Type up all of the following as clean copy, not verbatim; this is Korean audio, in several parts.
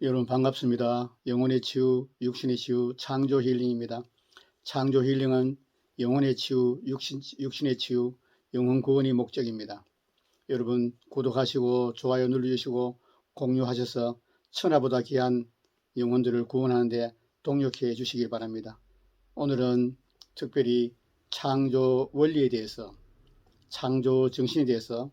여러분 반갑습니다. 영혼의 치유, 육신의 치유, 창조 힐링입니다. 창조 힐링은 영혼의 치유, 육신의 치유, 영혼 구원이 목적입니다. 여러분 구독하시고 좋아요 눌러주시고 공유하셔서 천하보다 귀한 영혼들을 구원하는 데 동력해 주시길 바랍니다. 오늘은 특별히 창조 원리에 대해서, 창조 정신에 대해서,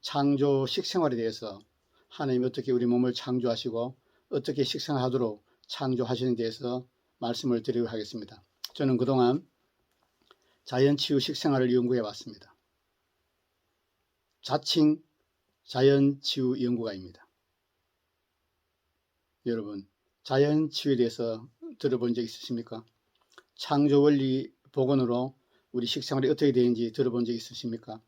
창조 식생활에 대해서 하나님이 어떻게 우리 몸을 창조하시고 어떻게 식생하도록 창조하시는 데 대해서 말씀을 드리도록 하겠습니다. 저는 그동안 자연치유 식생활을 연구해 왔습니다. 자칭 자연치유 연구가입니다. 여러분, 자연치유에 대해서 들어본 적 있으십니까? 창조원리 복원으로 우리 식생활이 어떻게 되는지 들어본 적 있으십니까?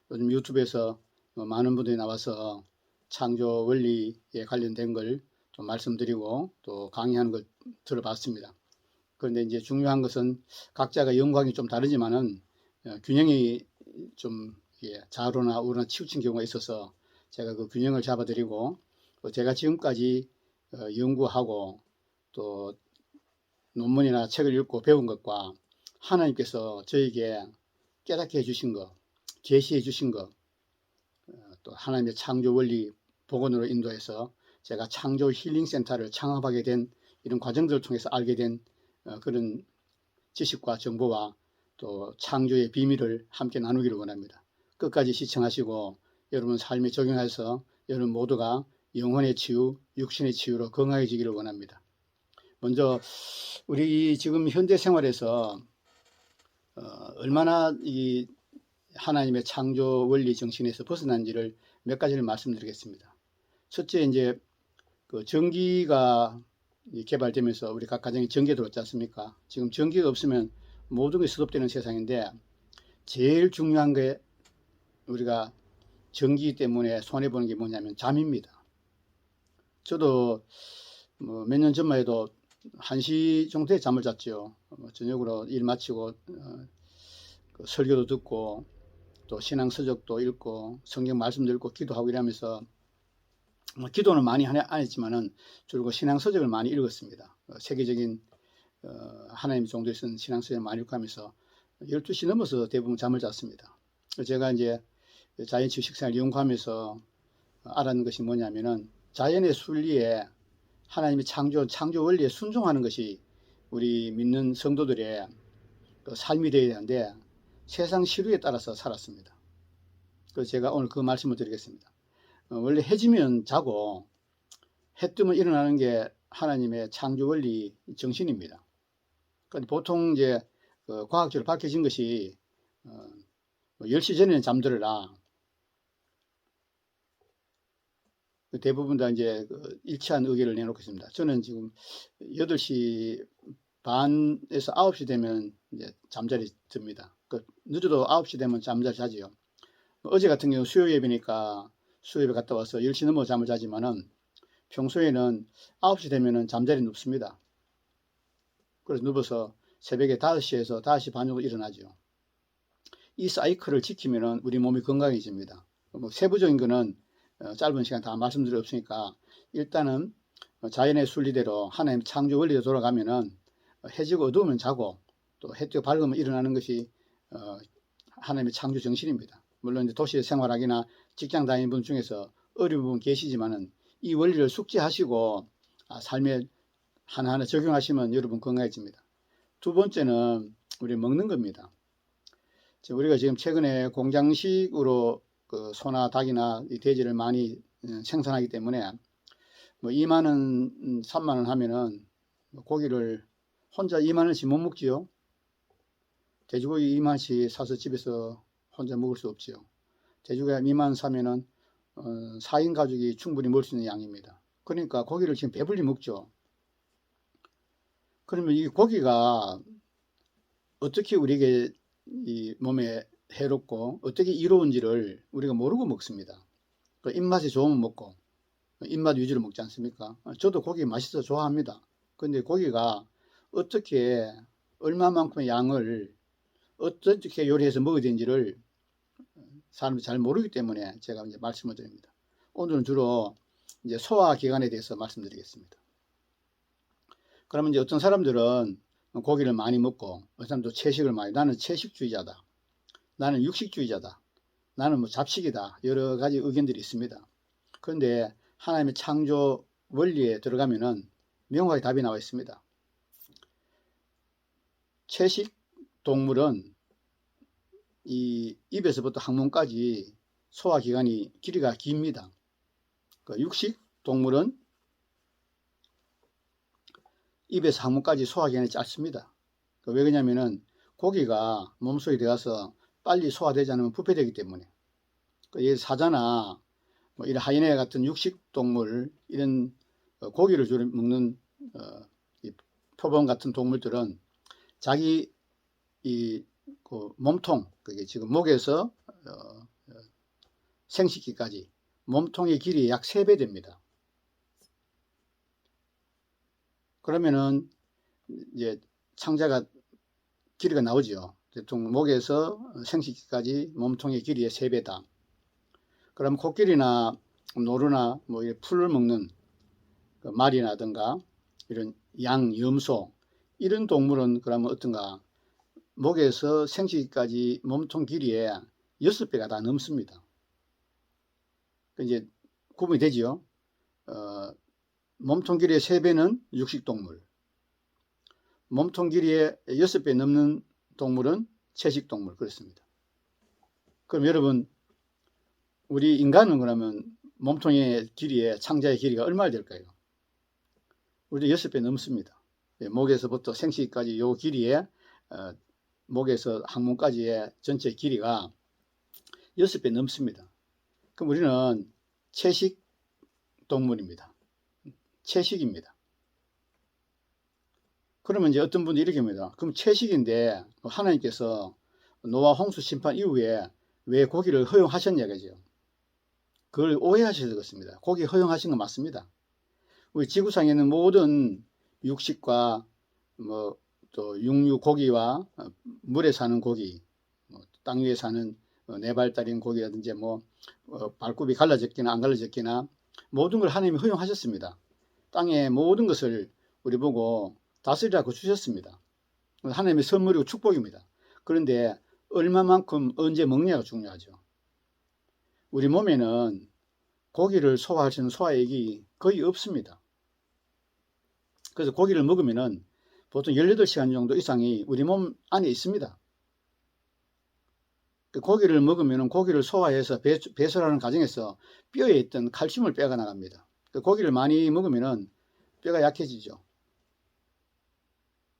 요즘 유튜브에서 많은 분들이 나와서 창조원리에 관련된 걸 좀 말씀드리고 또 강의하는 걸 들어봤습니다. 그런데 이제 중요한 것은 각자가 영광이 좀 다르지만은 균형이 좀 좌우로나 우로나 치우친 경우가 있어서 제가 그 균형을 잡아드리고 또 제가 지금까지 연구하고 또 논문이나 책을 읽고 배운 것과 하나님께서 저에게 깨닫게 해주신 것, 제시해 주신 것, 또 하나님의 창조 원리 복원으로 인도해서 제가 창조 힐링 센터를 창업하게 된 이런 과정들을 통해서 알게 된 그런 지식과 정보와 또 창조의 비밀을 함께 나누기를 원합니다. 끝까지 시청하시고 여러분 삶에 적용해서 여러분 모두가 영혼의 치유, 육신의 치유로 건강해지기를 원합니다. 먼저 우리 지금 현대 생활에서 얼마나 이 하나님의 창조 원리 정신에서 벗어난지를 몇 가지를 말씀드리겠습니다. 첫째, 이제 그 전기가 개발되면서 우리 각 가정에 전기가 들어왔지 않습니까? 지금 전기가 없으면 모든 게 스톱되는 세상인데 제일 중요한 게 우리가 전기 때문에 손해보는 게 뭐냐면 잠입니다. 저도 몇 년 전만 해도 1시 정도에 잠을 잤죠. 저녁으로 일 마치고 그 설교도 듣고 또 신앙 서적도 읽고 성경 말씀도 읽고 기도하고 이러면서 기도는 많이 안 했지만은 주로 신앙 서적을 많이 읽었습니다. 세계적인 하나님 정도에 쓴 신앙 서적을 많이 읽고 하면서 12시 넘어서 대부분 잠을 잤습니다. 제가 이제 자연치유 식생활을 연구하면서 알았는 것이 뭐냐면은 자연의 순리에 하나님의 창조 원리에 순종하는 것이 우리 믿는 성도들의 삶이 되어야 되는데 세상 시류에 따라서 살았습니다. 그래서 제가 오늘 그 말씀을 드리겠습니다. 원래 해지면 자고 해 뜨면 일어나는 게 하나님의 창조 원리 정신입니다. 그런데 보통 이제 과학적으로 밝혀진 것이 10시 전에는 잠들어라. 대부분 다 이제 일치한 의견을 내놓고 있습니다. 저는 지금 8시 반에서 9시 되면 이제 잠자리 듭니다. 늦어도 9시 되면 잠자리 자지요. 어제 같은 경우 수요 예배니까 수요 예배 갔다 와서 10시 넘어 잠을 자지만은 평소에는 9시 되면은 잠자리 눕습니다. 그래서 누워서 새벽에 5시에서 5시 반 정도 일어나죠. 이 사이클을 지키면은 우리 몸이 건강해집니다. 뭐 세부적인 거는 짧은 시간 다 말씀드릴 없으니까 일단은 자연의 순리대로 하나님 창조 원리로 돌아가면은 해지고 어두우면 자고 또 해 뜨고 밝으면 일어나는 것이 하나님의 창조 정신입니다. 물론 이제 도시에 생활하기나 직장 다니는 분 중에서 어려운 분 계시지만은 이 원리를 숙지하시고 삶에 하나하나 적용하시면 여러분 건강해집니다. 두 번째는 우리 먹는 겁니다. 우리가 지금 최근에 공장식으로 그 소나 닭이나 이 돼지를 많이 생산하기 때문에 뭐 2만 원, 3만 원 하면은 고기를 혼자 2만 원씩 못 먹지요. 돼지고기 2만 원씩 사서 집에서 혼자 먹을 수 없지요. 돼지고기 2만 원 사면은 4인 가족이 충분히 먹을 수 있는 양입니다. 그러니까 고기를 지금 배불리 먹죠. 그러면 이 고기가 어떻게 우리에게 이 몸에 해롭고 어떻게 이로운지를 우리가 모르고 먹습니다. 입맛이 좋으면 먹고 입맛 위주로 먹지 않습니까? 저도 고기 맛있어 좋아합니다. 근데 고기가 어떻게 얼마만큼의 양을 어떻게 요리해서 먹어야 되는지를 사람들이 잘 모르기 때문에 제가 이제 말씀을 드립니다. 오늘은 주로 이제 소화기관에 대해서 말씀드리겠습니다. 그러면 이제 어떤 사람들은 고기를 많이 먹고, 어떤 사람도 채식을 많이, 나는 채식주의자다, 나는 육식주의자다, 나는 뭐 잡식이다, 여러 가지 의견들이 있습니다. 그런데 하나님의 창조 원리에 들어가면은 명확하게 답이 나와 있습니다. 채식 동물은 이 입에서부터 항문까지 소화기관이 길이가 깁니다. 육식 동물은 입에서 항문까지 소화기관이 짧습니다. 왜 그러냐면은 고기가 몸속에 들어가서 빨리 소화되지 않으면 부패되기 때문에. 사자나 뭐 이런 하이에나 같은 육식 동물, 이런 고기를 주로 먹는 이 표범 같은 동물들은 자기 그 몸통, 그게 지금 목에서 생식기까지 몸통의 길이 약 3배 됩니다. 그러면은 이제 창자가 길이가 나오죠. 대충 목에서 생식기까지 몸통의 길이의 3배다. 그럼 코끼리나 노루나 뭐 풀을 먹는 그 말이라든가 이런 양, 염소, 이런 동물은 그러면 어떤가? 목에서 생식기까지 몸통 길이의 6배가 다 넘습니다. 이제 구분이 되지요. 몸통 길이의 3배는 육식동물, 몸통 길이의 6배 넘는 동물은 채식동물, 그렇습니다. 그럼 여러분, 우리 인간은 그러면 몸통의 길이의 창자의 길이가 얼마나 될까요? 우리 6배 넘습니다. 목에서부터 생식기까지 요 길이의 목에서 항문까지의 전체 길이가 6배 넘습니다. 그럼 우리는 채식 동물입니다. 채식입니다. 그러면 이제 어떤 분들이 이렇게 합니다. 그럼 채식인데 하나님께서 노아 홍수 심판 이후에 왜 고기를 허용하셨냐 그죠? 그걸 오해하셔서 그렇습니다. 고기 허용하신 건 맞습니다. 우리 지구상에 있는 모든 육식과 뭐 또 육류 고기와 물에 사는 고기, 땅 위에 사는 4발 달린 고기라든지 뭐 발굽이 갈라졌기나 안 갈라졌기나 모든 걸 하나님이 허용하셨습니다. 땅의 모든 것을 우리 보고 다스리라고 주셨습니다. 하나님의 선물이고 축복입니다. 그런데 얼마만큼 언제 먹냐가 중요하죠. 우리 몸에는 고기를 소화할 수 있는 소화액이 거의 없습니다. 그래서 고기를 먹으면은 보통 18시간 정도 이상이 우리 몸 안에 있습니다. 고기를 먹으면 고기를 소화해서 배설하는 과정에서 뼈에 있던 칼슘을 빼가 나갑니다. 고기를 많이 먹으면 뼈가 약해지죠.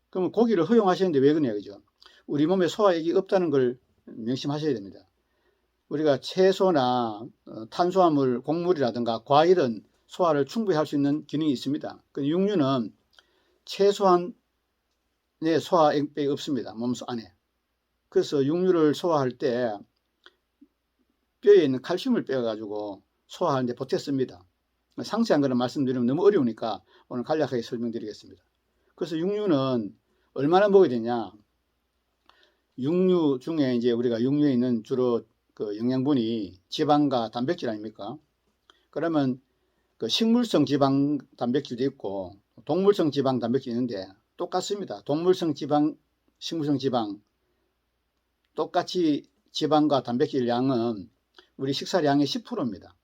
그러면 고기를 허용하시는데 왜 그러냐 그죠? 우리 몸에 소화액이 없다는 걸 명심하셔야 됩니다. 우리가 채소나 탄수화물, 곡물이라든가 과일은 소화를 충분히 할 수 있는 기능이 있습니다. 육류는 최소한의 소화액이 없습니다. 몸속 안에. 그래서 육류를 소화할 때 뼈에 있는 칼슘을 빼가지고 소화하는데 보태 씁니다. 상세한 거는 말씀드리면 너무 어려우니까 오늘 간략하게 설명드리겠습니다. 그래서 육류는 얼마나 먹어야 되냐? 육류 중에 이제 우리가 육류에 있는 주로 그 영양분이 지방과 단백질 아닙니까? 그러면 그 식물성 지방 단백질도 있고 동물성 지방 단백질이 있는데 똑같습니다. 동물성 지방, 식물성 지방 똑같이 지방과 단백질 양은 우리 식사량의 10%입니다.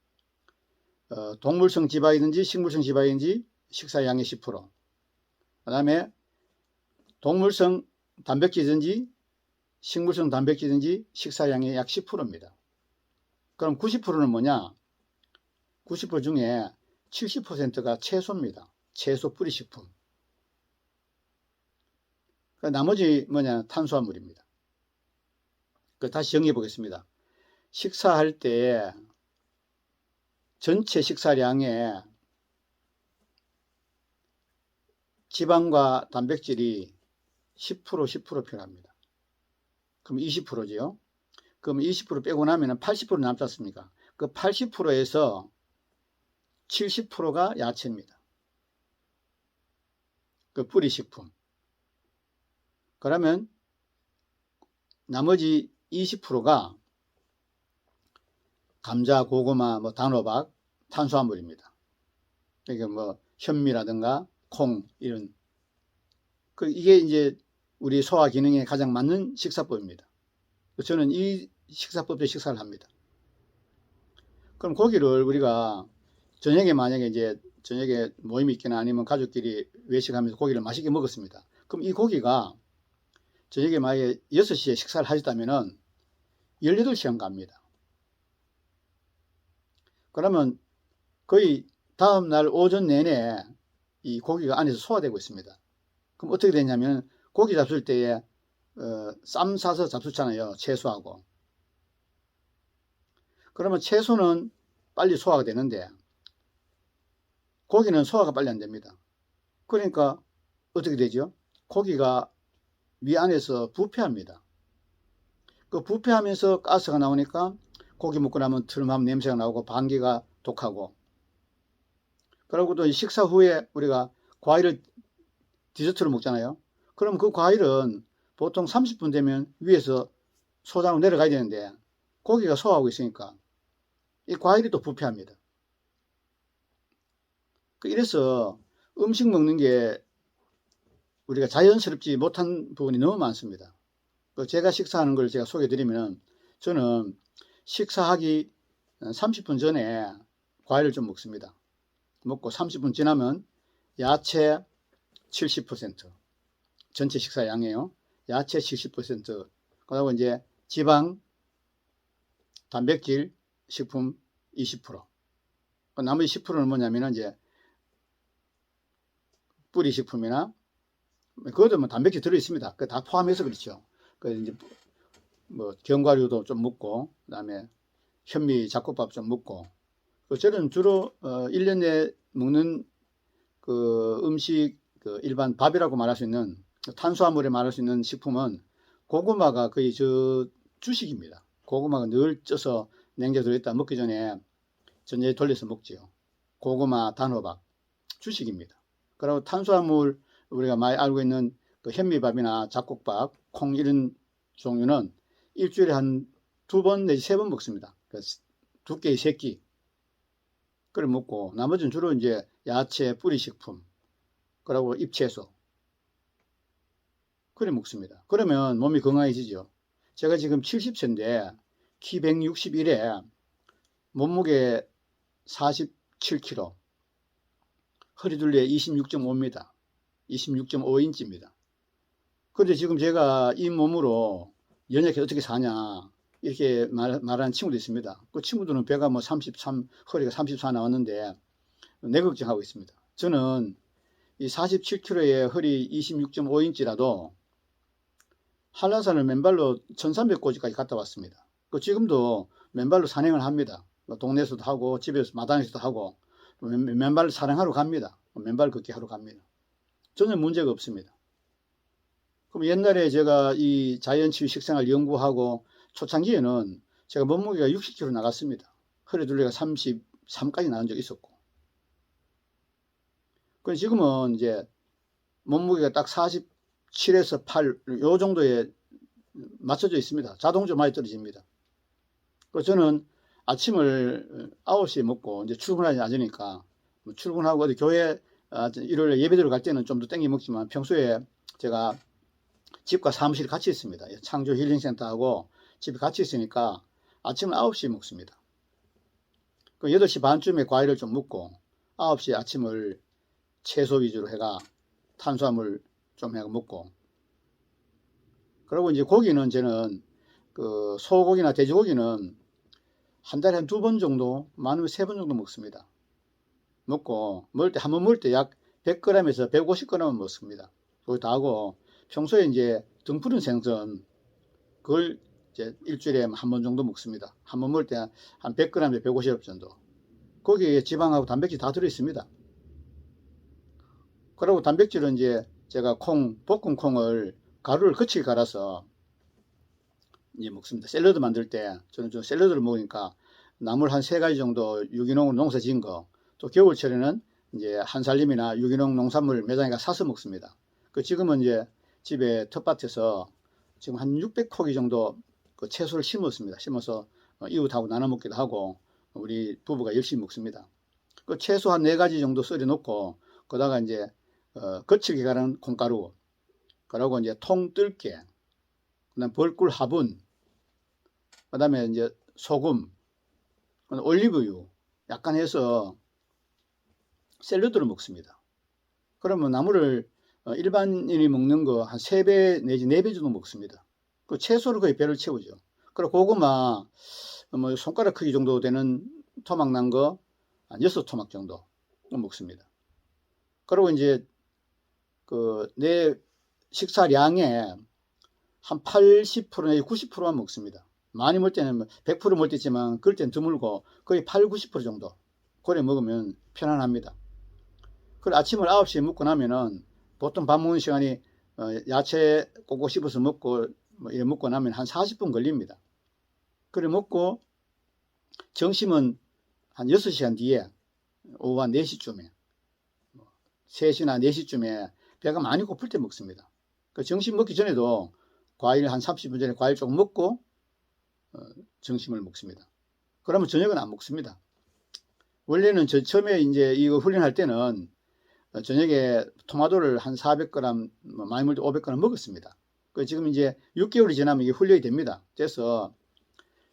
동물성 지방이든지 식물성 지방이든지 식사량의 10%. 그 다음에 동물성 단백질이든지 식물성 단백질이든지 식사량의 약 10%입니다. 그럼 90%는 뭐냐? 90% 중에 70%가 채소입니다. 채소 뿌리식품. 나머지 뭐냐? 탄수화물입니다. 다시 정리해 보겠습니다. 식사할 때 전체 식사량의 지방과 단백질이 10% 필요합니다. 그럼 20%지요. 그럼 20% 빼고 나면 80% 남지 않습니까? 그 80%에서 70%가 야채입니다. 그 뿌리식품. 그러면 나머지 20%가 감자, 고구마, 단호박, 탄수화물입니다. 그러니까 뭐 현미라든가 콩 이런 이게 이제 우리 소화 기능에 가장 맞는 식사법입니다. 저는 이 식사법대 식사를 합니다. 그럼 고기를 우리가 저녁에 만약에 이제 저녁에 모임이 있거나 아니면 가족끼리 외식하면서 고기를 맛있게 먹었습니다. 그럼 이 고기가 저녁에 만약에 6시에 식사를 하셨다면은 18시간 갑니다. 그러면 거의 다음날 오전 내내 이 고기가 안에서 소화되고 있습니다. 그럼 어떻게 되냐면 고기 잡술 때에 쌈 싸서 잡수잖아요. 채소하고. 그러면 채소는 빨리 소화가 되는데 고기는 소화가 빨리 안 됩니다. 그러니까 어떻게 되죠? 고기가 위 안에서 부패합니다. 그 부패하면서 가스가 나오니까 고기 먹고 나면 트름하면 냄새가 나오고 방귀가 독하고, 그리고 또 식사 후에 우리가 과일을 디저트로 먹잖아요. 그럼 그 과일은 보통 30분 되면 위에서 소장으로 내려가야 되는데 고기가 소화하고 있으니까 이 과일이 또 부패합니다. 이래서 음식 먹는 게 우리가 자연스럽지 못한 부분이 너무 많습니다. 제가 식사하는 걸 제가 소개해 드리면, 저는 식사하기 30분 전에 과일을 좀 먹습니다. 먹고 30분 지나면 야채 70%, 전체 식사 양이에요. 야채 70%, 그리고 이제 지방, 단백질, 식품 20%. 나머지 10%는 뭐냐면 이제 뿌리 식품이나, 그것도 뭐 단백질 들어 있습니다. 그 다 포함해서 그렇죠. 이제 뭐 견과류도 좀 먹고, 그다음에 현미 잡곡밥 좀 먹고. 저는 주로 1년 내에 먹는 그 음식, 일반 밥이라고 말할 수 있는, 탄수화물에 말할 수 있는 식품은 고구마가 거의 주식입니다. 고구마가 늘 쪄서 냉장고에 들어있다 먹기 전에 전자레인지 돌려서 먹지요. 고구마, 단호박 주식입니다. 그리고 탄수화물 우리가 많이 알고 있는 그 현미밥이나 잡곡밥, 콩 이런 종류는 일주일에 한 2번 내지 3번 먹습니다. 두께의 3끼 그걸 먹고, 나머지는 주로 이제 야채, 뿌리식품, 그리고 잎채소 그래 먹습니다. 그러면 몸이 건강해지죠. 제가 지금 70세인데 키 161에 몸무게 47kg, 허리둘레 26.5입니다. 26.5인치입니다. 그런데 지금 제가 이 몸으로 연약해 어떻게 사냐 이렇게 말하는 친구도 있습니다. 그 친구들은 배가 뭐 33, 허리가 34 나왔는데 내 걱정하고 있습니다. 저는 이 47kg에 허리 26.5인치라도 한라산을 맨발로 1300고지까지 갔다 왔습니다. 지금도 맨발로 산행을 합니다. 동네에서도 하고 집에서 마당에서도 하고 맨발로 산행하러 갑니다. 맨발 걷기 하러 갑니다. 전혀 문제가 없습니다. 그럼 옛날에 제가 이 자연치유 식생활 연구하고 초창기에는 제가 몸무게가 60kg 나갔습니다. 허리둘레가 33까지 나온 적이 있었고, 지금은 이제 몸무게가 딱 47에서 8 요 정도에 맞춰져 있습니다. 자동적으로 많이 떨어집니다. 저는 아침을 9시에 먹고 이제 출근하지 않으니까 출근하고 어디 교회 일요일에 예배드리러 갈 때는 좀 더 땡겨 먹지만, 평소에 제가 집과 사무실 같이 있습니다. 창조 힐링센터하고 집이 같이 있으니까 아침을 9시에 먹습니다. 8시 반쯤에 과일을 좀 먹고 9시에 아침을 채소 위주로 해가 탄수화물 좀 해가 먹고, 그리고 이제 고기는 저는 소고기나 돼지고기는 한 달에 한 2번 정도, 많으면 3번 정도 먹습니다. 먹고 한 번 먹을 때 약 100g에서 150g은 먹습니다. 거기 다 하고 평소에 이제 등푸른 생선 그걸 이제 일주일에 한 번 정도 먹습니다. 한 번 먹을 때 한 100g에 150g 정도. 거기에 지방하고 단백질 다 들어 있습니다. 그리고 단백질은 이제 제가 볶은 콩을 가루를 거치게 갈아서 이제 먹습니다. 샐러드 만들 때 저는 좀 샐러드를 먹으니까 나물 한 3가지 정도 유기농으로 농사 지은 거, 또 겨울철에는 이제 한살림이나 유기농 농산물 매장에 가 사서 먹습니다. 지금은 이제 집에 텃밭에서 지금 한 600포기 정도 채소를 심었습니다. 심어서 이웃하고 나눠 먹기도 하고 우리 부부가 열심히 먹습니다. 그 채소 한 4가지 정도 썰어 놓고 거다가 이제 거칠게 가는 콩가루, 그리고 이제 통뜰게, 그다음 벌꿀 화분, 그다음에 이제 소금, 올리브유 약간 해서 샐러드를 먹습니다. 그러면 나물을 일반인이 먹는 거 한 3배 내지 4배 정도 먹습니다. 그 채소를 거의 배를 채우죠. 그리고 고구마 뭐 손가락 크기 정도 되는 토막 난 거 한 6토막 정도 먹습니다. 그리고 이제 내 식사량의 한 80% 내지 90%만 먹습니다. 많이 먹을 때는 100% 먹을 때 있지만 그럴 때는 드물고 거의 8, 90% 정도 그래 먹으면 편안합니다. 그리고 아침을 9시에 먹고 나면은 보통 밥 먹는 시간이 야채 꼭꼭 씹어서 먹고 뭐 이래 먹고 나면 한 40분 걸립니다. 그래 먹고 점심은 한 6시간 뒤에 오후 한 4시쯤에 3시나 4시쯤에 배가 많이 고플 때 먹습니다. 그 점심 먹기 전에도 과일 한 30분 전에 과일 조금 먹고 점심을 먹습니다. 그러면 저녁은 안 먹습니다. 원래는 저 처음에 이제 이거 훈련할 때는 저녁에 토마토를 한 400g, 많이 먹을 때 500g 먹었습니다. 지금 이제 6개월이 지나면 이게 훈련이 됩니다. 그래서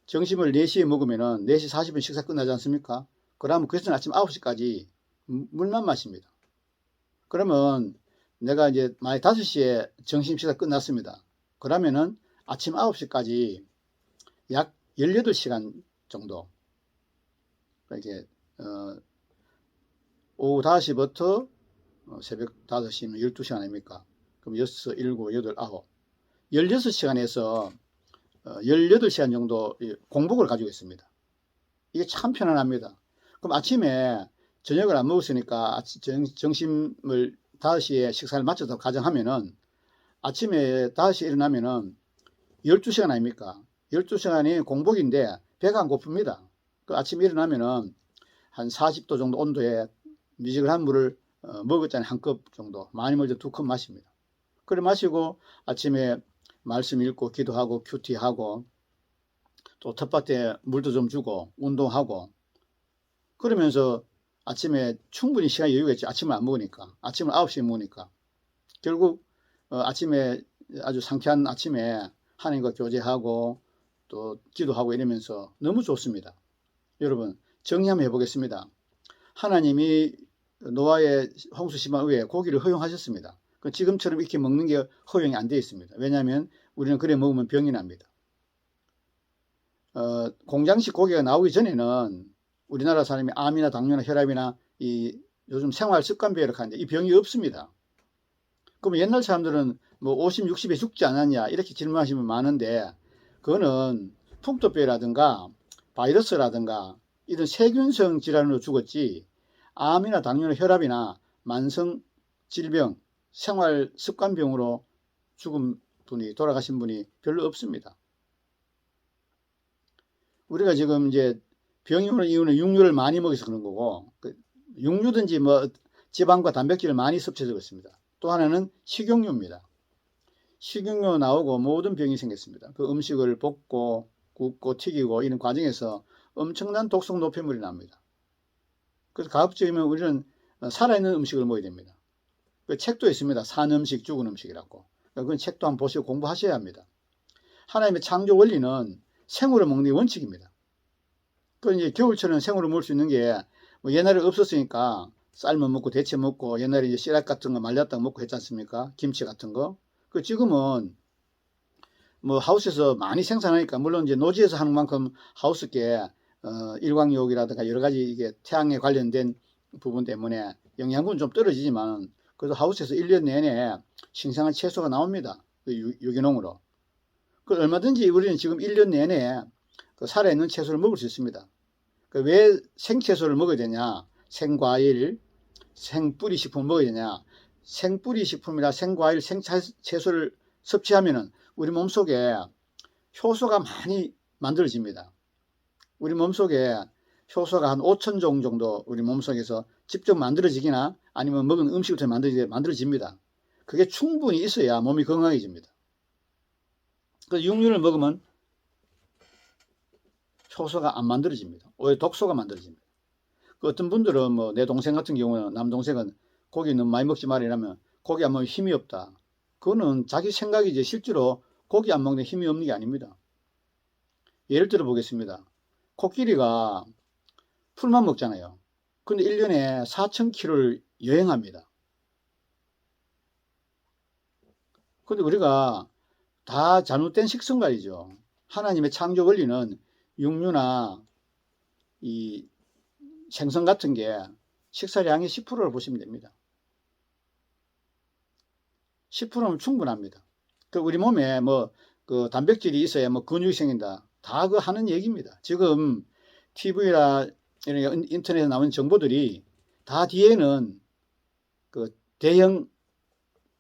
점심을 4시에 먹으면은 4시 40분 식사 끝나지 않습니까? 그러면 그래서 아침 9시까지 물만 마십니다. 그러면 내가 이제 만약 5시에 점심 식사 끝났습니다. 그러면은 아침 9시까지 약 18시간 정도 이렇게 오후 5시부터 새벽 5시면 12시간 아닙니까? 그럼 6, 7, 8, 9 16시간에서 18시간 정도 공복을 가지고 있습니다. 이게 참 편안합니다. 그럼 아침에 저녁을 안 먹었으니까 점심을 5시에 식사를 마쳐서 가정하면은 아침에 5시에 일어나면은 12시간 아닙니까? 12시간이 공복인데 배가 안 고픕니다. 그 아침에 일어나면은 한 40도 정도 온도에 미지근한 물을 먹었잖아요. 한 컵 정도. 많이 먹을 때 2컵 마십니다. 그래 마시고 아침에 말씀 읽고 기도하고 큐티하고 또 텃밭에 물도 좀 주고 운동하고 그러면서 아침에 충분히 시간 여유가 있죠. 아침을 안 먹으니까. 아침을 9시에 먹으니까. 결국 아침에 아주 상쾌한 아침에 하나님과 교제하고 또 기도하고 이러면서 너무 좋습니다. 여러분 정리 한번 해보겠습니다. 하나님이 노아의 홍수 심한 후에 고기를 허용하셨습니다. 지금처럼 이렇게 먹는 게 허용이 안 되어 있습니다. 왜냐하면 우리는 그래 먹으면 병이 납니다. 공장식 고기가 나오기 전에는 우리나라 사람이 암이나 당뇨나 혈압이나 이 요즘 생활 습관병 이렇게 하는데 이 병이 없습니다. 그럼 옛날 사람들은 뭐 50, 60에 죽지 않았냐 이렇게 질문하시면 많은데 그거는 풍토병이라든가 바이러스라든가 이런 세균성 질환으로 죽었지 암이나 당뇨나 혈압이나 만성 질병, 생활 습관병으로 죽은 분이 돌아가신 분이 별로 없습니다. 우리가 지금 이제 병이 오는 이유는 육류를 많이 먹어서 그런 거고 육류든지 뭐 지방과 단백질을 많이 섭취해서 그렇습니다. 또 하나는 식용유입니다. 식용유 나오고 모든 병이 생겼습니다. 그 음식을 볶고 굽고 튀기고 이런 과정에서 엄청난 독성 노폐물이 납니다. 그래서 가급적이면 우리는 살아있는 음식을 먹어야 됩니다. 그 책도 있습니다. 산 음식, 죽은 음식이라고. 그건 책도 한번 보시고 공부하셔야 합니다. 하나님의 창조 원리는 생으로 먹는 게 원칙입니다. 그 이제 겨울철은 생으로 먹을 수 있는 게 뭐 옛날에 없었으니까 삶아 먹고 데쳐 먹고 옛날에 이제 씨앗 같은 거 말렸다가 먹고 했지 않습니까? 김치 같은 거. 그 지금은 뭐 하우스에서 많이 생산하니까 물론 이제 노지에서 하는 만큼 하우스께 일광욕이라든가 여러 가지 이게 태양에 관련된 부분 때문에 영양분은 좀 떨어지지만 그래도 하우스에서 1년 내내 신선한 채소가 나옵니다. 유기농으로. 그 얼마든지 우리는 지금 1년 내내 그 살아있는 채소를 먹을 수 있습니다. 왜 생채소를 먹어야 되냐? 생과일, 생뿌리 식품을 먹어야 되냐? 생뿌리 식품이나 생과일, 생채소를 섭취하면은 우리 몸속에 효소가 많이 만들어집니다. 우리 몸속에 효소가 한 5,000종 정도 우리 몸속에서 직접 만들어지기나 아니면 먹은 음식을 통해 만들어집니다. 그게 충분히 있어야 몸이 건강해집니다. 그 육류를 먹으면 효소가 안 만들어집니다. 오히려 독소가 만들어집니다. 그 어떤 분들은 뭐 내 동생 같은 경우는 남동생은 고기 너무 많이 먹지 말아 이러면 고기 안 먹으면 힘이 없다. 그거는 자기 생각이지 실제로 고기 안 먹는 힘이 없는 게 아닙니다. 예를 들어 보겠습니다. 코끼리가 풀만 먹잖아요. 근데 1년에 4,000km를 여행합니다. 근데 우리가 다 잘못된 식습관이죠. 하나님의 창조 원리는 육류나 이 생선 같은 게 식사량의 10%를 보시면 됩니다. 10%면 충분합니다. 그 우리 몸에 뭐 그 단백질이 있어야 뭐 근육이 생긴다. 다 그 하는 얘기입니다. 지금 TV나 이런 인터넷에 나오는 정보들이 다 뒤에는 그 대형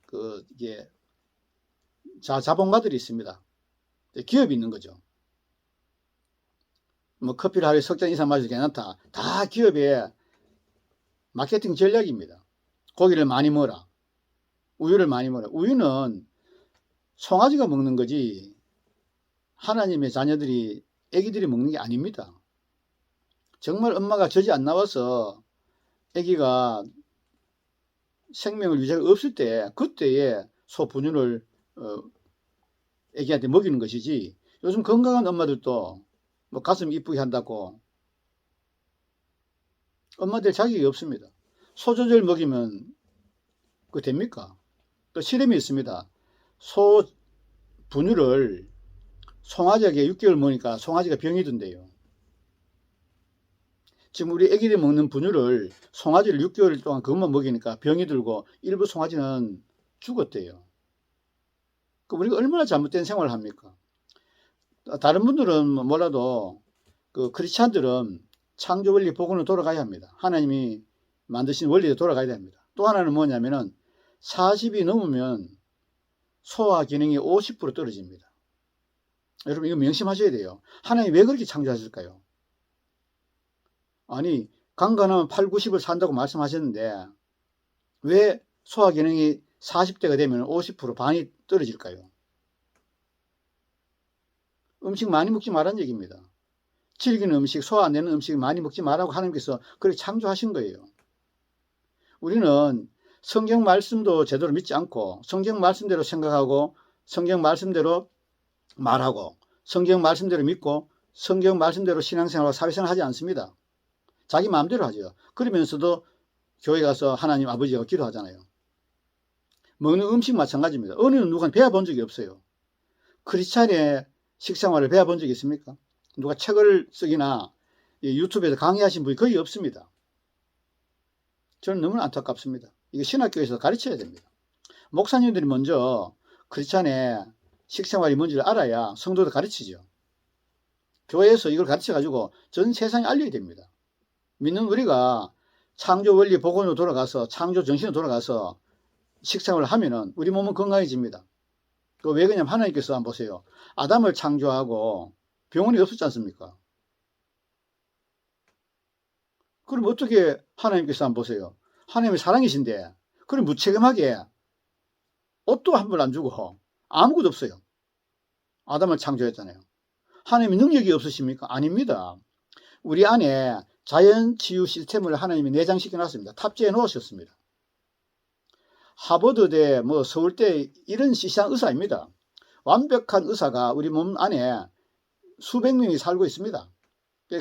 그 이게 자본가들이 있습니다. 기업이 있는 거죠. 뭐 커피를 하루에 석 잔 이상 마셔도 괜찮다. 다 기업의 마케팅 전략입니다. 고기를 많이 먹어라. 우유를 많이 먹어라. 우유는 송아지가 먹는 거지 하나님의 자녀들이 애기들이 먹는 게 아닙니다. 정말 엄마가 젖이 안 나와서 애기가 생명을 유지가 없을 때 그때에 소 분유를 애기한테 먹이는 것이지 요즘 건강한 엄마들도 뭐 가슴 이쁘게 한다고 엄마들 자격이 없습니다. 소젖을 먹이면 그거 됩니까? 또 실험이 있습니다. 소 분유를 송아지에게 6개월 먹으니까 송아지가 병이 든대요. 지금 우리 애기들이 먹는 분유를 송아지를 6개월 동안 그것만 먹이니까 병이 들고 일부 송아지는 죽었대요. 그럼 우리가 얼마나 잘못된 생활을 합니까? 다른 분들은 몰라도 그 크리스찬들은 창조 원리 복음으로 돌아가야 합니다. 하나님이 만드신 원리에 돌아가야 됩니다. 또 하나는 뭐냐면은 40이 넘으면 소화 기능이 50% 떨어집니다. 여러분 이거 명심하셔야 돼요. 하나님 왜 그렇게 창조하실까요? 아니 강간하면 8, 90을 산다고 말씀하셨는데 왜 소화 기능이 40대가 되면 50% 반이 떨어질까요? 음식 많이 먹지 말라는 얘기입니다. 질기는 음식, 소화 안 되는 음식 많이 먹지 말라고 하나님께서 그렇게 창조하신 거예요. 우리는 성경 말씀도 제대로 믿지 않고 성경 말씀대로 생각하고 성경 말씀대로 말하고 성경 말씀대로 믿고 성경 말씀대로 신앙생활과 사회생활 하지 않습니다. 자기 마음대로 하죠. 그러면서도 교회 가서 하나님 아버지가 기도하잖아요. 먹는 음식 마찬가지입니다. 어느 누가 배워본 적이 없어요. 크리스찬의 식생활을 배워본 적이 있습니까? 누가 책을 쓰기나 유튜브에서 강의하신 분이 거의 없습니다. 저는 너무나 안타깝습니다. 이거 신학교에서 가르쳐야 됩니다. 목사님들이 먼저 크리스찬의 식생활이 뭔지를 알아야 성도들 가르치죠. 교회에서 이걸 가르쳐가지고 전 세상에 알려야 됩니다. 믿는 우리가 창조 원리 복음으로 돌아가서 창조 정신으로 돌아가서 식생활을 하면은 우리 몸은 건강해집니다. 그 왜 그러냐면 하나님께서 한번 보세요. 아담을 창조하고 병원이 없었지 않습니까? 그럼 어떻게 하나님께서 한번 보세요. 하나님이 사랑이신데 그럼 무책임하게 옷도 한 번 안 주고 아무것도 없어요. 아담을 창조했잖아요. 하나님이 능력이 없으십니까? 아닙니다. 우리 안에 자연치유 시스템을 하나님이 내장시켜 놨습니다. 탑재해 놓으셨습니다. 하버드대, 서울대 이런 시시한 의사입니다. 완벽한 의사가 우리 몸 안에 수백 명이 살고 있습니다.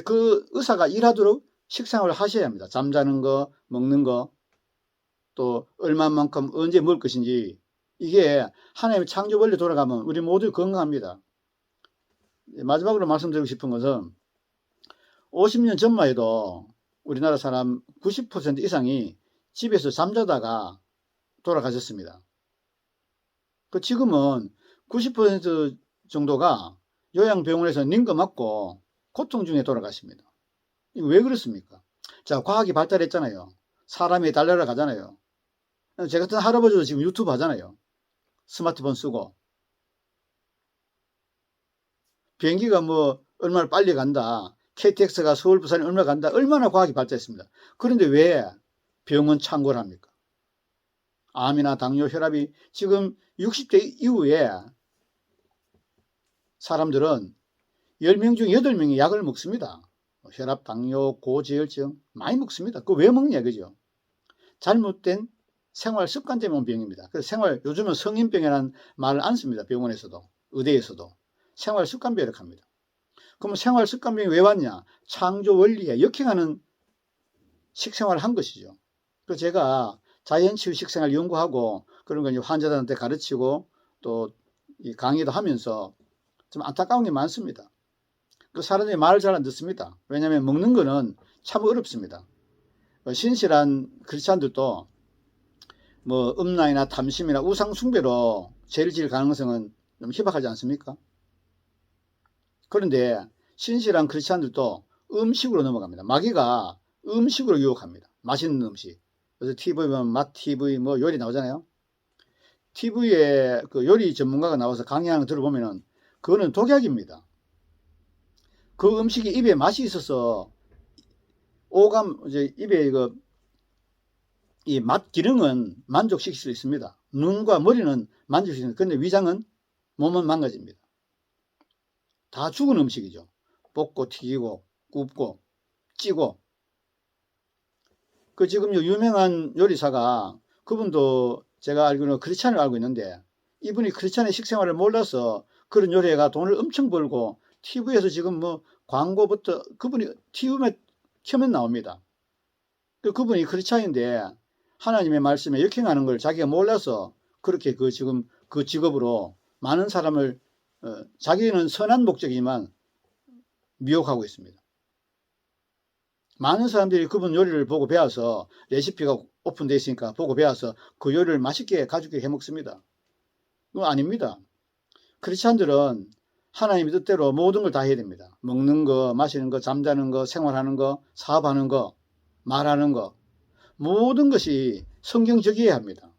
그 의사가 일하도록 식생활을 하셔야 합니다. 잠자는 거, 먹는 거, 또 얼마만큼 언제 먹을 것인지 이게 하나님의 창조 원리 돌아가면 우리 모두 건강합니다. 마지막으로 말씀드리고 싶은 것은 50년 전만 해도 우리나라 사람 90% 이상이 집에서 잠자다가 돌아가셨습니다. 지금은 90% 정도가 요양병원에서 링거 맞고 고통 중에 돌아가십니다. 이거 왜 그렇습니까? 자, 과학이 발달했잖아요. 사람이 달나라 가잖아요. 제 같은 할아버지도 지금 유튜브 하잖아요. 스마트폰 쓰고. 비행기가 얼마나 빨리 간다. KTX가 서울, 부산에 얼마나 간다. 얼마나 과학이 발달했습니다. 그런데 왜 병원 창고를 합니까? 암이나 당뇨, 혈압이 지금 60대 이후에 사람들은 10명 중 8명이 약을 먹습니다. 혈압, 당뇨, 고지혈증 많이 먹습니다. 그거 왜 먹냐, 그죠? 잘못된 생활 습관 때문에 온 병입니다. 그래서 요즘은 성인병이라는 말을 안 씁니다. 병원에서도, 의대에서도. 생활 습관병이라고 합니다. 그러면 생활 습관병이 왜 왔냐? 창조 원리에 역행하는 식생활을 한 것이죠. 그래서 제가 자연치유 식생활 연구하고 그런 걸 환자들한테 가르치고 또 강의도 하면서 좀 안타까운 게 많습니다. 그 사람들이 말을 잘 안 듣습니다. 왜냐하면 먹는 거는 참 어렵습니다. 신실한 크리스찬들도 뭐 음란이나 탐심이나 우상 숭배로 죄를 지을 가능성은 좀 희박하지 않습니까? 그런데 신실한 크리스찬들도 음식으로 넘어갑니다. 마귀가 음식으로 유혹합니다. 맛있는 음식. 그래서 TV 보면 맛 TV 뭐 요리 나오잖아요. TV에 그 요리 전문가가 나와서 강의하는 거 들어보면은 그거는 독약입니다. 그 음식이 입에 맛이 있어서 오감, 이제 입에 이 맛 기능은 만족시킬 수 있습니다. 눈과 머리는 만족시킬 수 있습니다. 그런데 위장은 몸은 망가집니다. 다 죽은 음식이죠. 볶고 튀기고 굽고 찌고. 그 지금 유명한 요리사가 그분도 제가 알기로는 크리스찬을 알고 있는데 이분이 크리스찬의 식생활을 몰라서 그런 요리가 돈을 엄청 벌고 TV에서 지금 뭐 광고부터 그분이 TV에 켜면 나옵니다. 그분이 크리스찬인데 하나님의 말씀에 역행하는 걸 자기가 몰라서 그렇게 지금 그 직업으로 많은 사람을 자기는 선한 목적이지만 미혹하고 있습니다. 많은 사람들이 그분 요리를 보고 배워서 레시피가 오픈되어 있으니까 보고 배워서 그 요리를 맛있게 가족끼리 해먹습니다. 그건 아닙니다. 크리스찬들은 하나님의 뜻대로 모든 걸 다 해야 됩니다. 먹는 거, 마시는 거, 잠자는 거, 생활하는 거, 사업하는 거, 말하는 거 모든 것이 성경적이어야 합니다.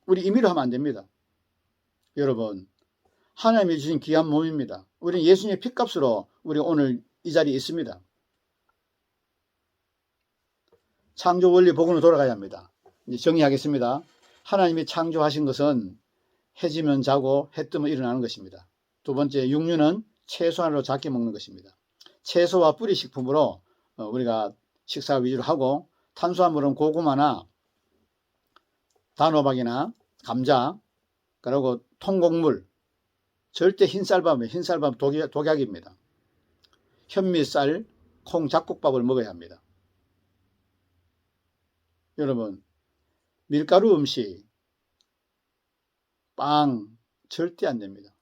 우리 임의로 하면 안 됩니다. 여러분, 하나님이 주신 귀한 몸입니다. 우리는 예수님의 피값으로 우리 오늘 이 자리에 있습니다. 창조 원리 복음으로 돌아가야 합니다. 이제 정리하겠습니다. 하나님이 창조하신 것은 해 지면 자고 해 뜨면 일어나는 것입니다. 두 번째, 육류는 채소로 작게 먹는 것입니다. 채소와 뿌리 식품으로 우리가 식사 위주로 하고 탄수화물은 고구마나 단호박이나 감자 그리고 통곡물 절대 흰쌀밥은 독약입니다. 현미쌀, 콩, 잡곡밥을 먹어야 합니다. 여러분, 밀가루 음식, 빵 절대 안 됩니다.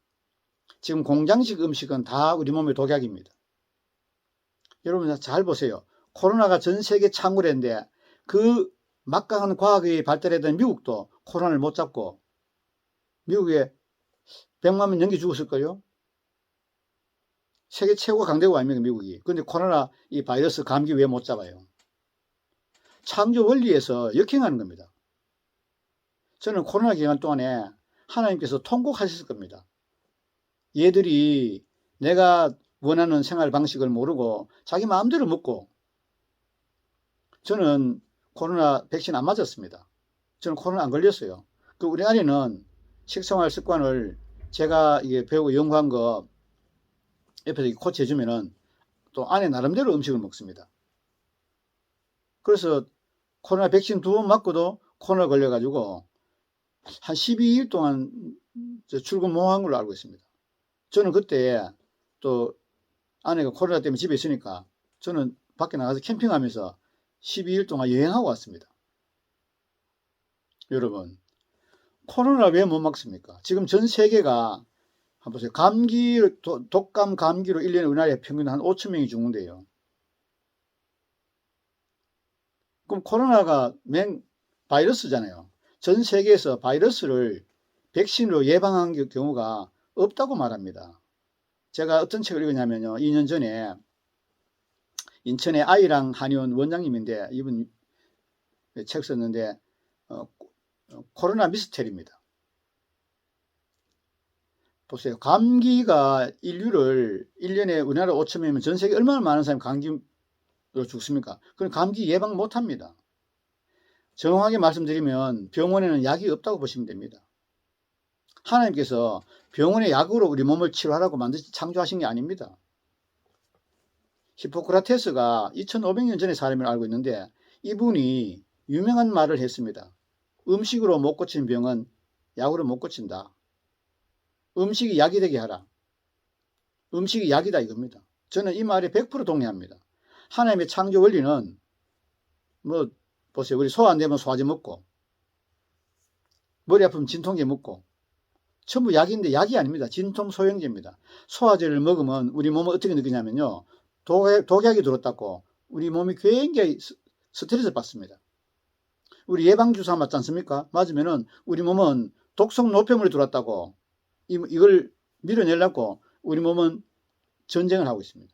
지금 공장식 음식은 다 우리 몸에 독약입니다. 여러분 잘 보세요. 코로나가 전 세계 창궐했는데 그 막강한 과학이 발달했던 미국도 코로나를 못 잡고 미국에 100만 명 넘게 죽었을 거예요. 세계 최고 강대국 아닙니까 미국이. 그런데 코로나 이 바이러스 감기 왜 못 잡아요? 창조 원리에서 역행하는 겁니다. 저는 코로나 기간 동안에 하나님께서 통곡하셨을 겁니다. 얘들이 내가 원하는 생활 방식을 모르고 자기 마음대로 먹고 저는 코로나 백신 안 맞았습니다. 저는 코로나 안 걸렸어요. 우리 아내는 식생활 습관을 제가 배우고 연구한 거 옆에서 코치 해주면은 또 아내 나름대로 음식을 먹습니다. 그래서 코로나 백신 2번 맞고도 코로나 걸려가지고 한 12일 동안 출근 못 한 걸로 알고 있습니다. 저는 그때 또 아내가 코로나 때문에 집에 있으니까 저는 밖에 나가서 캠핑하면서 12일 동안 여행하고 왔습니다. 여러분, 코로나 왜 못 막습니까? 지금 전 세계가 한번 보세요. 독감 감기로 1년에 우리나라에 평균 한 5천 명이 죽는데요. 그럼 코로나가 바이러스잖아요. 전 세계에서 바이러스를 백신으로 예방한 경우가 없다고 말합니다. 제가 어떤 책을 읽었냐면요. 2년 전에 인천의 아이랑 한의원 원장님인데 이분 책 썼는데 코로나 미스테리입니다. 보세요. 감기가 인류를 1년에 우리나라 5천 명이면 전 세계 얼마나 많은 사람이 감기로 죽습니까? 그럼 감기 예방 못합니다. 정확하게 말씀드리면 병원에는 약이 없다고 보시면 됩니다. 하나님께서 병원의 약으로 우리 몸을 치료하라고 창조하신 게 아닙니다. 히포크라테스가 2500년 전의 사람을 알고 있는데 이분이 유명한 말을 했습니다. 음식으로 못 고친 병은 약으로 못 고친다. 음식이 약이 되게 하라. 음식이 약이다 이겁니다. 저는 이 말에 100% 동의합니다. 하나님의 창조 원리는 뭐 보세요. 우리 소화 안 되면 소화제 먹고 머리 아프면 진통제 먹고 전부 약인데 약이 아닙니다. 진통 소형제입니다. 소화제를 먹으면 우리 몸은 어떻게 느끼냐면요. 독약이 들어왔다고 우리 몸이 굉장히 스트레스를 받습니다. 우리 예방주사 맞지 않습니까? 맞으면은 우리 몸은 독성 노폐물이 들어왔다고 이걸 밀어내려고 우리 몸은 전쟁을 하고 있습니다.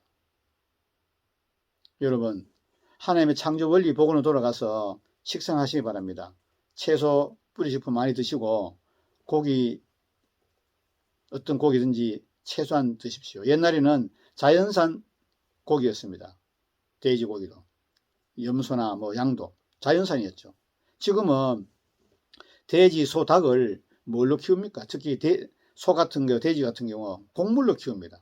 여러분, 하나님의 창조 원리 복원으로 돌아가서 식사하시기 바랍니다. 채소 뿌리식품 많이 드시고 고기 어떤 고기든지 최소한 드십시오. 옛날에는 자연산 고기였습니다. 돼지고기도 염소나 뭐 양도 자연산이었죠. 지금은 돼지, 소, 닭을 뭘로 키웁니까? 특히 소 같은 경우, 돼지 같은 경우 곡물로 키웁니다.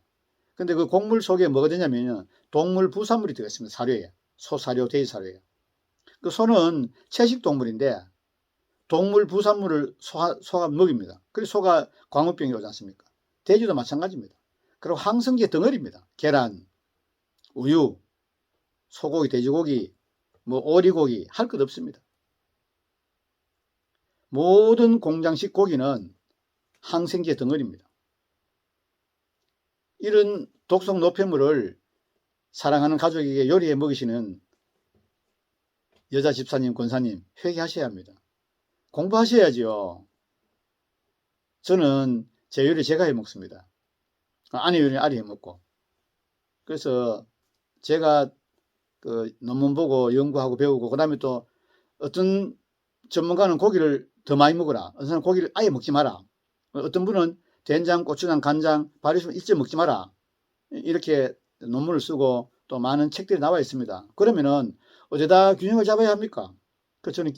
근데 그 곡물 속에 뭐가 되냐면요. 동물 부산물이 들어있습니다. 사료에. 소 사료, 돼지 사료에. 그 소는 채식 동물인데 동물 부산물을 소가 먹입니다. 그래서 소가 광우병이 오지 않습니까? 돼지도 마찬가지입니다. 그리고 항생제 덩어리입니다. 계란, 우유, 소고기, 돼지고기, 뭐 오리고기 할 것 없습니다. 모든 공장식 고기는 항생제 덩어리입니다. 이런 독성 노폐물을 사랑하는 가족에게 요리해 먹이시는 여자 집사님, 권사님 회개하셔야 합니다. 공부하셔야지요. 저는 제 요리 제가 해 먹습니다. 아내 요리는 아내 해 먹고. 그래서 제가 그 논문 보고 연구하고 배우고 그다음에 또 어떤 전문가는 고기를 더 많이 먹어라. 어떤 사람은 고기를 아예 먹지 마라. 어떤 분은 된장, 고추장, 간장 발효시면 일제 먹지 마라. 이렇게 논문을 쓰고 또 많은 책들이 나와 있습니다. 그러면은 어디다 균형을 잡아야 합니까? 그 저는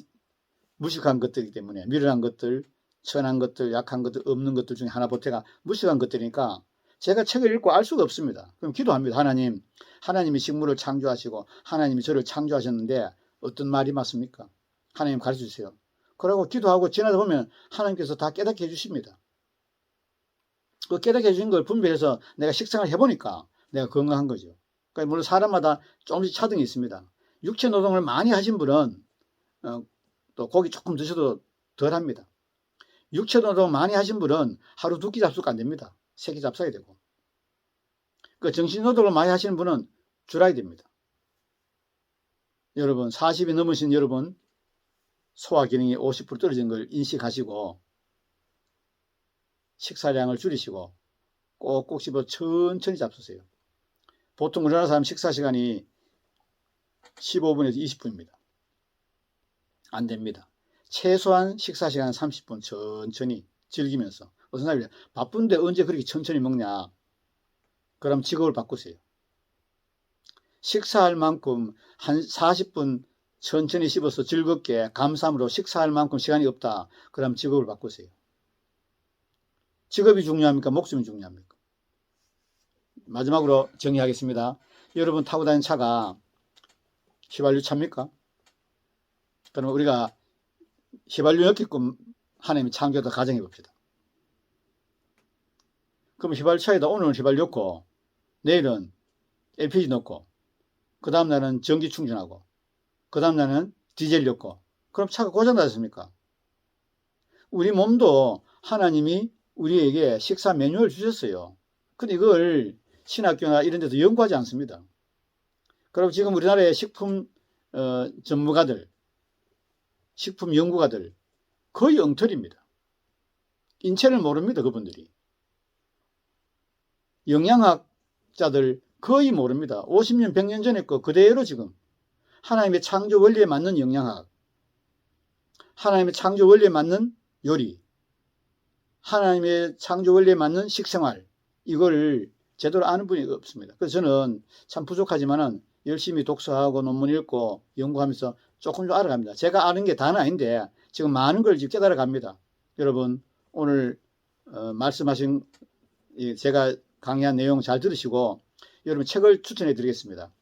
무식한 것들이기 때문에 미련한 것들, 천한 것들, 약한 것들, 없는 것들 중에 하나 보태가 무식한 것들이니까 제가 책을 읽고 알 수가 없습니다. 그럼 기도합니다. 하나님, 하나님이 식물을 창조하시고 하나님이 저를 창조하셨는데 어떤 말이 맞습니까? 하나님 가르쳐 주세요. 그러고 기도하고 지나다 보면 하나님께서 다 깨닫게 해주십니다. 그 깨닫게 해주신 걸 분별해서 내가 식생활을 해보니까 내가 건강한 거죠. 그러니까 물론 사람마다 조금씩 차등이 있습니다. 육체 노동을 많이 하신 분은 또 고기 조금 드셔도 덜합니다. 육체 노동 많이 하신 분은 하루 2끼 잡수가 안 됩니다. 3끼 잡숴야 되고. 그 정신 노동을 많이 하시는 분은 줄여야 됩니다. 여러분 40이 넘으신 여러분 소화 기능이 50% 떨어진 걸 인식하시고 식사량을 줄이시고 꼭꼭 씹어 천천히 잡수세요. 보통 우리나라 사람 식사 시간이 15분에서 20분입니다. 안 됩니다. 최소한 식사 시간 30분 천천히 즐기면서. 어떤 사람이 바쁜데 언제 그렇게 천천히 먹냐? 그럼 직업을 바꾸세요. 식사할 만큼 한 40분 천천히 씹어서 즐겁게 감사함으로 식사할 만큼 시간이 없다. 그럼 직업을 바꾸세요. 직업이 중요합니까? 목숨이 중요합니까? 마지막으로 정리하겠습니다. 여러분 타고 다니는 차가 휘발유 차입니까? 그럼 우리가 휘발유 넣게끔 하나님이 창조하다 가정해 봅시다. 그럼 휘발유 차에다 오늘은 휘발유 넣고 내일은 LPG 넣고 그 다음 날은 전기 충전하고 그 다음 날은 디젤 넣고 그럼 차가 고장나셨습니까? 우리 몸도 하나님이 우리에게 식사 매뉴얼 주셨어요. 근데 이걸 신학교나 이런 데서 연구하지 않습니다. 그리고 지금 우리나라의 식품 전문가들, 식품 연구가들 거의 엉터리입니다. 인체를 모릅니다. 그분들이. 영양학자들 거의 모릅니다. 50년, 100년 전에 거 그대로 지금 하나님의 창조 원리에 맞는 영양학, 하나님의 창조 원리에 맞는 요리, 하나님의 창조 원리에 맞는 식생활, 이걸 제대로 아는 분이 없습니다. 그래서 저는 참 부족하지만은 열심히 독서하고 논문 읽고 연구하면서 조금 좀 알아갑니다. 제가 아는 게 다는 아닌데 지금 많은 걸 지금 깨달아 갑니다. 여러분 오늘 말씀하신 제가 강의한 내용 잘 들으시고 여러분 책을 추천해 드리겠습니다.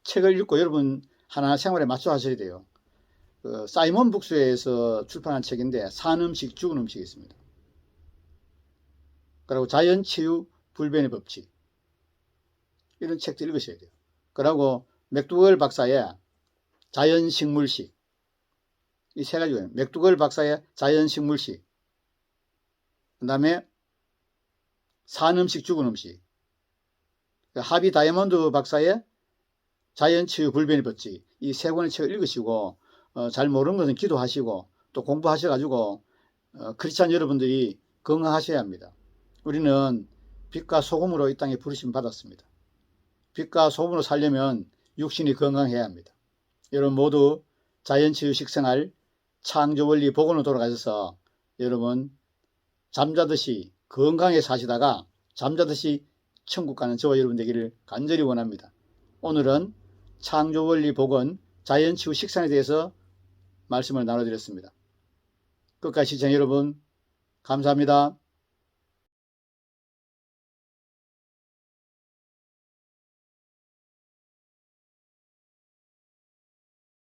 책을 읽고 여러분 하나하나 생활에 맞춰 하셔야 돼요. 사이먼 북스에서 출판한 책인데 산 음식 죽은 음식이 있습니다. 그리고 자연치유 불변의 법칙, 이런 책들 읽으셔야 돼요. 그리고 맥두걸 박사의 자연식물식, 이 세 가지고요. 맥두걸 박사의 자연식물식, 그 다음에 산 음식 죽은 음식, 하비 다이아몬드 박사의 자연치유 불변의 법칙, 이 세 권의 책을 읽으시고 잘 모르는 것은 기도하시고 또 공부하셔가지고 크리스찬 여러분들이 건강하셔야 합니다. 우리는 빛과 소금으로 이 땅에 부르심 받았습니다. 빛과 소금으로 살려면 육신이 건강해야 합니다. 여러분 모두 자연치유 식생활 창조원리 복원으로 돌아가셔서 여러분 잠자듯이 건강하게 사시다가 잠자듯이 천국 가는 저와 여러분 되기를 간절히 원합니다. 오늘은 창조원리 복원 자연치유 식생활에 대해서 말씀을 나눠드렸습니다. 끝까지 시청해 여러분 감사합니다.